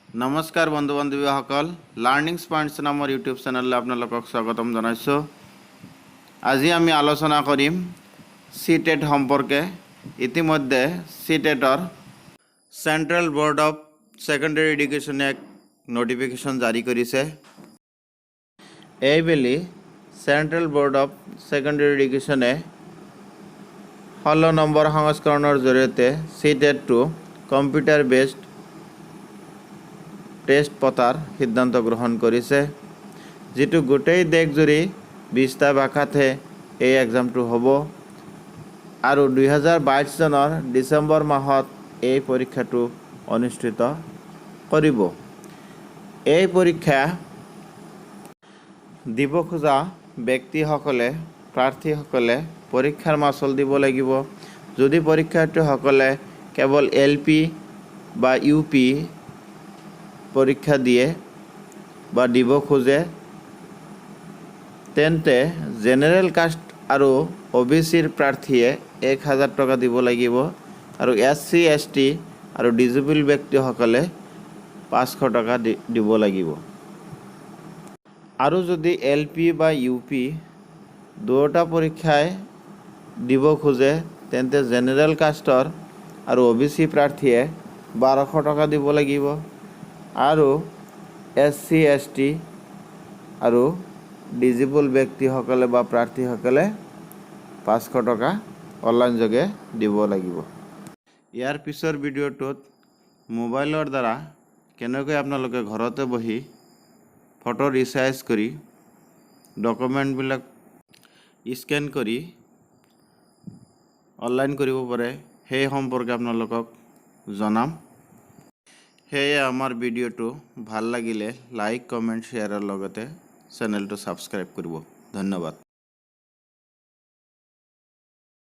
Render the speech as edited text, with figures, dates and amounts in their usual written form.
नमस्कार बंधु बान्धवीসকল लार्निंग्स points नाমৰ YouTube चेनेलলৈ আপোনালোকক স্বাগতম জনাইছো। আজি আমি আলোচনা কৰিম সিটেট সম্পৰ্কে। ইতিমধ্যে সিটেটৰ সেন্ট্ৰেল বোৰ্ড অফ সেকেন্ডাৰী এডুকেশনে এক নোটিফিকেশন জাৰি কৰিছে। এইবেলি সেন্ট্ৰেল বোৰ্ড অফ সেকেন্ডাৰী এডুকেশনে 16 নম্বৰ সংস্কৰণৰ জৰিয়তে সিটেটটো কম্পিউটাৰ বেসড টেষ্ট পতাৰ সিদ্ধান্ত গ্ৰহণ কৰিছে, যেটো গোটেই দেশজুৰি 20টা ভাষাতে এই এক্সামটো হ'ব আৰু 2022 চনৰ ডিসেম্বৰ মাহত এই পৰীক্ষাটো অনুষ্ঠিত কৰিব। এই পৰীক্ষা দিব খোজা ব্যক্তিসকলে প্ৰাৰ্থীসকলে পৰীক্ষাৰ মাচুল দিব লাগিব। যদি পৰীক্ষাৰ্থীসকলে কেৱল এলপি বা ইউপি পৰীক্ষা দিয়ে বা দিব খোজে তেন্তে জেনাৰেল কাষ্ট আৰু ওবিসিৰ প্ৰাৰ্থীয়ে 1000 টকা দিব লাগিব আৰু এসসি এসটি আৰু ডিজেবল ব্যক্তিসকলে 500 টকা দিব লাগিব। আৰু যদি এলপি বা ইউপি দুটা পৰীক্ষায় দিব খোজে তেন্তে জেনাৰেল কাষ্টৰ আৰু ওবিসি প্ৰাৰ্থীয়ে 1200 টকা দিব লাগিব আৰু এসসি এসটি আৰু ডিজেবল ব্যক্তিসকলে বা প্ৰাৰ্থীসকলে 500 টকা অনলাইন যোগে দিব লাগিব। ইয়াৰ পিছৰ ভিডিঅ'টোত মোবাইলৰ দ্বাৰা কেনেকৈ আপোনালোকে ঘৰতে বহি ফটো ৰিচাইজ কৰি ডকুমেণ্টবিলাক স্ক্যান কৰি অনলাইন কৰিব পাৰে সেই সম্পৰ্কে আপোনালোকক জনাম। সেয়ে আমাৰ ভিডিঅ'টো ভাল লাগিলে লাইক কমেন্ট শ্বেয়াৰৰ লগতে চেনেলটো সাবস্ক্ৰাইব কৰিব। ধন্যবাদ।